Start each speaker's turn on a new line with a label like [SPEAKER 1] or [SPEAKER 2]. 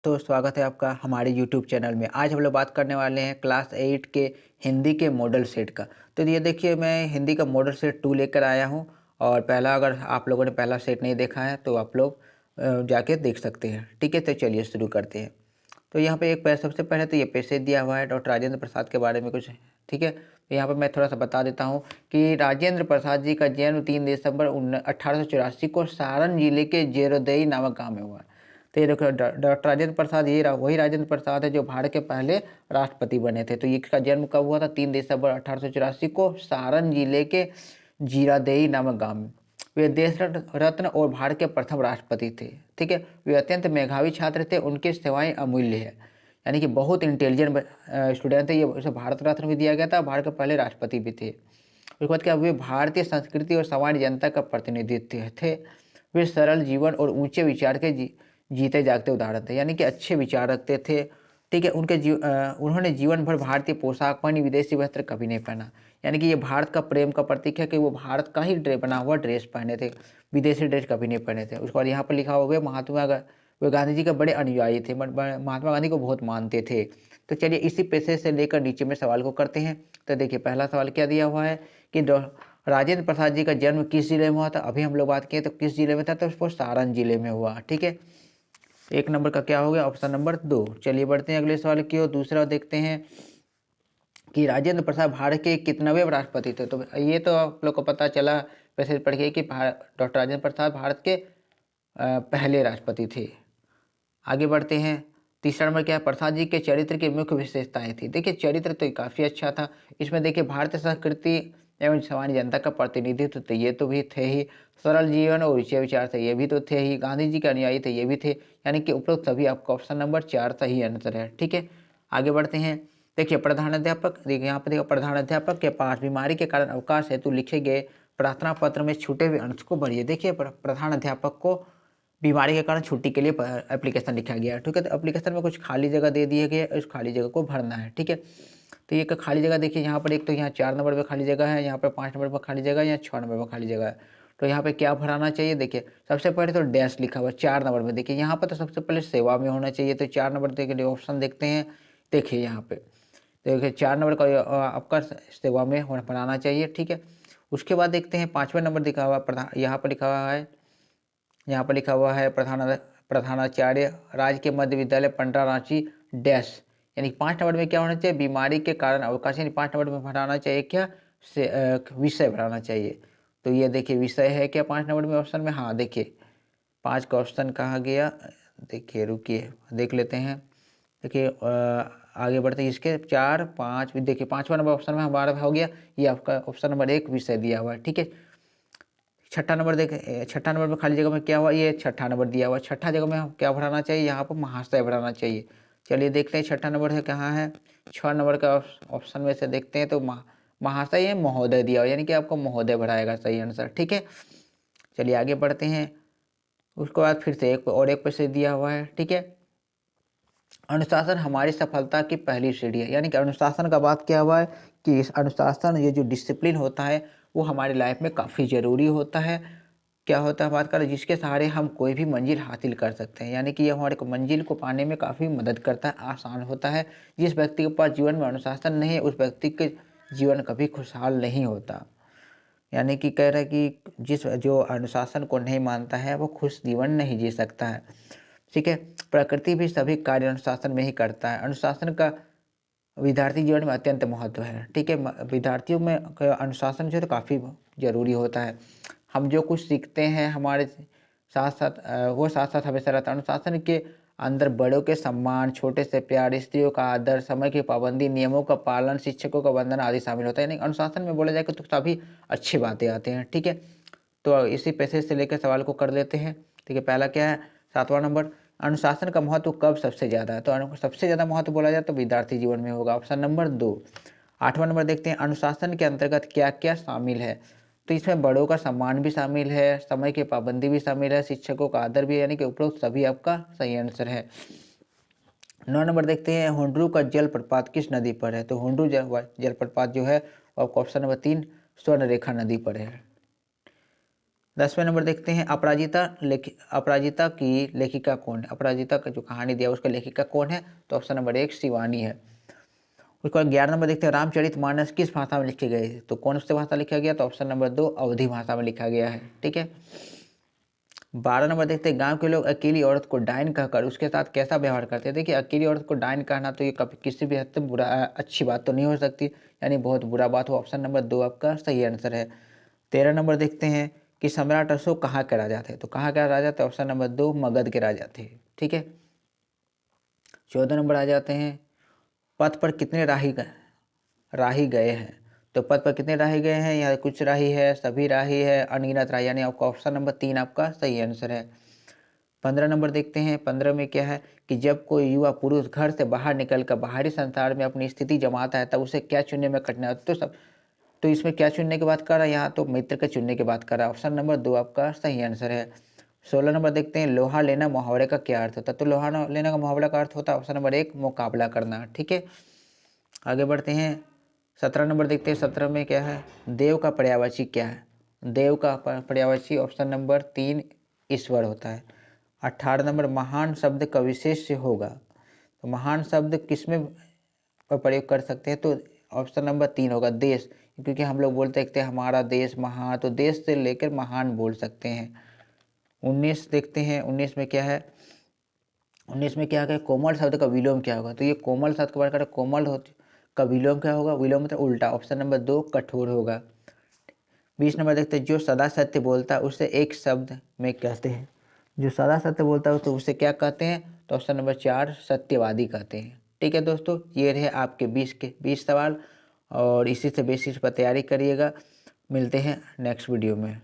[SPEAKER 1] तो स्वागत है आपका हमारे यूट्यूब चैनल में। आज हम लोग बात करने वाले हैं क्लास 8 के हिंदी के मॉडल सेट का। तो ये देखिए, मैं हिंदी का मॉडल सेट 2 लेकर आया हूँ। और पहला, अगर आप लोगों ने पहला सेट नहीं देखा है तो आप लोग जाके देख सकते हैं। ठीक है, तो चलिए शुरू करते हैं। तो यहाँ पे सबसे पहले तो ये पैसेज दिया हुआ है डॉक्टर राजेंद्र प्रसाद के बारे में कुछ। ठीक है, तो यहाँ पर मैं थोड़ा सा बता देता हूँ कि राजेंद्र प्रसाद जी का जन्म 3 दिसंबर 1884 को सारण जिले के जेरोदई नामक गाँव में हुआ। तो ये देखो, डॉक्टर राजेंद्र प्रसाद, वही राजेंद्र प्रसाद है जो भारत के पहले राष्ट्रपति बने थे। तो ये इसका जन्म कब हुआ था? 3 दिसंबर 1884 को सारण जिले के जीरादेई नामक गांव में। वे देश रत्न और भारत के प्रथम राष्ट्रपति थे। ठीक है, वे अत्यंत मेधावी छात्र थे, उनकी सेवाएं अमूल्य है। यानी कि बहुत इंटेलिजेंट स्टूडेंट थे ये। उसे भारत रत्न भी दिया गया था, भारत के पहले राष्ट्रपति भी थे। उसके बाद क्या, वे भारतीय संस्कृति और सामान्य जनता का प्रतिनिधित्व थे। वे सरल जीवन और ऊंचे विचार के जीते जागते उदाहरण थे, यानी कि अच्छे विचार रखते थे। ठीक है, उन्होंने जीवन भर भारतीय पोशाक पहनी, विदेशी वस्त्र कभी नहीं पहना। यानी कि ये भारत का प्रेम का प्रतीक है कि वो भारत का ही बना हुआ ड्रेस पहने थे, विदेशी ड्रेस कभी नहीं पहने थे। उसके बाद यहाँ पर लिखा हुआ, वे गांधी जी के बड़े अनुयायी थे, महात्मा गांधी को बहुत मानते थे। तो चलिए इसी पैसे से लेकर नीचे में सवाल को करते हैं। तो देखिए, पहला सवाल क्या दिया हुआ है कि राजेंद्र प्रसाद जी का जन्म किस जिले में हुआ था? अभी हम लोग बात किए तो किस जिले में था, तो वो सारण जिले में हुआ। ठीक है, 1 नंबर का क्या हो गया? Option number 2। चलिए बढ़ते हैं अगले सवाल की ओर। दूसरा देखते हैं कि राजेंद्र प्रसाद भारत के कितनवें राष्ट्रपति थे? तो ये तो आप लोग को पता चला वैसे पढ़ के कि डॉक्टर राजेंद्र प्रसाद भारत के पहले राष्ट्रपति थे। आगे बढ़ते हैं। तीसरा नंबर क्या है? प्रसाद जी के चरित्र की मुख्य विशेषताएं थी। देखिए, चरित्र तो काफ़ी अच्छा था। इसमें देखिए, भारतीय संस्कृति एवं सामान्य जनता का प्रतिनिधित्व तो ये तो भी थे ही। सरल जीवन और ऊंचे विचार थे, ये भी तो थे ही। गांधी जी के अनुयायी थे, ये भी थे। यानी कि उपरोक्त सभी आपका ऑप्शन नंबर 4 सही आंसर है। ठीक है, आगे बढ़ते हैं। देखिए, देखिए यहाँ पर देखिए, प्रधान अध्यापक के पास बीमारी के कारण अवकाश हेतु लिखे गए प्रार्थना पत्र में छूटे हुए अंश को भरिए। देखिए, प्रधान अध्यापक को बीमारी के कारण छुट्टी के लिए एप्लीकेशन लिखा गया है। ठीक है, तो एप्लीकेशन में कुछ खाली जगह दे दिए गए, उस खाली जगह को भरना है। ठीक है, तो ये खाली जगह देखिए, यहाँ पर एक तो यहाँ 4 नंबर पे खाली जगह है, यहाँ पर 5 नंबर पर खाली जगह है, यहाँ 6 नंबर पर खाली जगह है। तो यहाँ पे क्या भराना चाहिए? देखिए, सबसे पहले तो डैश लिखा हुआ है 4 नंबर में। देखिए, यहाँ पर तो सबसे पहले सेवा में होना चाहिए, तो 4 नंबर के लिए ऑप्शन देखते हैं। देखिए यहाँ पे, देखिए 4 नंबर का आपका सेवा में बनाना चाहिए। ठीक है, उसके बाद देखते हैं 5वां नंबर लिखा हुआ प्रधान, यहाँ पर लिखा हुआ है प्रधानाचार्य राज्य मध्य विद्यालय पंडरा रांची डैश। यानी 5 नंबर में क्या होना चाहिए? बीमारी के कारण अवकाश। यानी 5 नंबर में भराना चाहिए क्या? विषय भराना चाहिए। तो ये देखिए, विषय है क्या 5 नंबर में ऑप्शन में? हाँ, देखिए 5 का ऑप्शन कहाँ गया? देखिए, रुकिए देख लेते हैं। देखिए, आगे बढ़ते हैं। इसके 4, 5 भी देखिए, 5वां नंबर ऑप्शन में हमारा हो गया। ये आपका ऑप्शन नंबर 1 विषय दिया हुआ है। ठीक है, छठा नंबर देखें, छठा नंबर में खाली जगह में क्या हुआ? ये छठा नंबर दिया हुआ है। छठा जगह में हम क्या भराना चाहिए? यहाँ पर महाशय भराना चाहिए। चलिए देखते हैं छठा नंबर है कहाँ है। 6 नंबर का ऑप्शन में से देखते हैं तो महाशय है, महोदय दिया हुआ, यानी कि आपको महोदय भराएगा सही आंसर। ठीक है, चलिए आगे बढ़ते हैं। उसके बाद फिर से एक पैसे दिया हुआ है। ठीक है, अनुशासन हमारी सफलता की पहली सीढ़ी है। यानी कि अनुशासन का बात क्या हुआ है कि इस अनुशासन, ये जो डिसिप्लिन होता है वो हमारी लाइफ में काफ़ी ज़रूरी होता है। क्या होता है, बात करें जिसके सहारे हम कोई भी मंजिल हासिल कर सकते हैं। यानी कि ये हमारे को मंजिल को पाने में काफ़ी मदद करता है, आसान होता है। जिस व्यक्ति के पास जीवन में अनुशासन नहीं है, उस व्यक्ति के जीवन कभी खुशहाल नहीं होता। यानी कि कह रहा है कि जो अनुशासन को नहीं मानता है वो खुश जीवन नहीं जी सकता है। ठीक है, प्रकृति भी सभी कार्य अनुशासन में ही करता है। अनुशासन का विद्यार्थी जीवन में अत्यंत महत्व है। ठीक है, विद्यार्थियों में अनुशासन जो है तो काफ़ी ज़रूरी होता है। हम जो कुछ सीखते हैं हमारे साथ साथ वो साथ साथ हमेशा रहता है। अनुशासन के अंदर बड़ों के सम्मान, छोटे से प्यार, स्त्रियों का आदर, समय की पाबंदी, नियमों का पालन, शिक्षकों का वंदन आदि शामिल होता है। यानी अनुशासन में बोला जाए तो सभी अच्छी बातें आते हैं। ठीक है, तो इसी पैसे से लेकर सवाल को कर लेते हैं। ठीक है, पहला क्या है? 7वां नंबर, अनुशासन का महत्व कब सबसे ज़्यादा है? तो सबसे ज़्यादा महत्व बोला जाए तो विद्यार्थी जीवन में होगा, ऑप्शन नंबर 2। 8वां नंबर देखते हैं, अनुशासन के अंतर्गत क्या क्या शामिल है? तो इसमें बड़ों का सम्मान भी शामिल है, समय की पाबंदी भी शामिल है, शिक्षकों का आदर भी है। यानी कि उपरोक्त सभी आपका सही आंसर है। 9 नंबर देखते हैं, हुंडरू का जलप्रपात किस नदी पर है? तो हुंडरू जलप्रपात जो है आपका ऑप्शन नंबर 3 स्वर्णरेखा नदी पर है। 10वें नंबर देखते हैं अपराजिता की लेखिका कौन है। अपराजिता का जो कहानी दिया उसका लेखिका कौन है, तो ऑप्शन नंबर 1 शिवानी है। उसके बाद 11 नंबर देखते हैं रामचरितमानस किस भाषा में लिखे गए, तो कौन सी भाषा लिखा गया, तो ऑप्शन नंबर 2 अवधी भाषा में लिखा गया है। ठीक है। 12 नंबर देखते हैं गांव के लोग अकेली औरत को डायन कहकर उसके साथ कैसा व्यवहार करते हैं। देखिए अकेली औरत को डायन कहना तो ये कभी किसी भी हद तक बुरा अच्छी बात तो नहीं हो सकती, यानी बहुत बुरा बात हो। ऑप्शन नंबर 2 आपका सही आंसर है। 13 नंबर देखते हैं कि सम्राट अशोक कहाँ के राजा थे, तो कहाँ के राजा थे, ऑप्शन नंबर 2 मगध के राजा थे। ठीक है। 14 नंबर आ जाते हैं पथ पर कितने राही गए हैं, तो पद पर कितने राही गए हैं, या कुछ राही है, सभी राही है, अनगिनत राही, यानी आपका ऑप्शन नंबर 3 आपका सही आंसर है। 15 नंबर देखते हैं, 15 में क्या है कि जब कोई युवा पुरुष घर से बाहर निकलकर बाहरी संसार में अपनी स्थिति जमाता है तब उसे क्या चुनने में कठिनाई होती है, तो इसमें क्या चुनने की बात कर रहा है, यहाँ तो मित्र के चुनने की बात कर रहा है। ऑप्शन नंबर 2 आपका सही आंसर है। 16 नंबर देखते हैं लोहा लेना मुहावरे का क्या अर्थ होता है, तो लोहा लेना का मुहावरा का अर्थ होता है ऑप्शन नंबर 1 मुकाबला करना। ठीक है। आगे बढ़ते हैं, 17 नंबर देखते हैं, 17 में क्या है, देव का पर्यायवाची क्या है, देव का पर्यायवाची ऑप्शन नंबर 3 ईश्वर होता है। 18 नंबर महान शब्द का विशेष्य होगा, तो महान शब्द किसमें प्रयोग कर सकते हैं, तो ऑप्शन नंबर 3 होगा देश, क्योंकि हम लोग बोलते हैं हमारा देश महान, तो देश से लेकर महान बोल सकते हैं। 19 देखते हैं, 19 में क्या है, 19 में क्या है कोमल शब्द का विलोम क्या होगा, तो ये कोमल शब्द के बारे में कोमल का विलोम क्या होगा, विलोम मतलब उल्टा, ऑप्शन नंबर 2 कठोर होगा। 20 नंबर देखते हैं जो सदा सत्य बोलता है उसे एक शब्द में कहते हैं, जो सदा सत्य बोलता है तो उसे क्या कहते हैं, तो ऑप्शन नंबर 4 सत्यवादी कहते हैं। ठीक है दोस्तों, ये रहे आपके 20 सवाल, और इसी से बेसिस पर तैयारी करिएगा। मिलते हैं नेक्स्ट वीडियो में।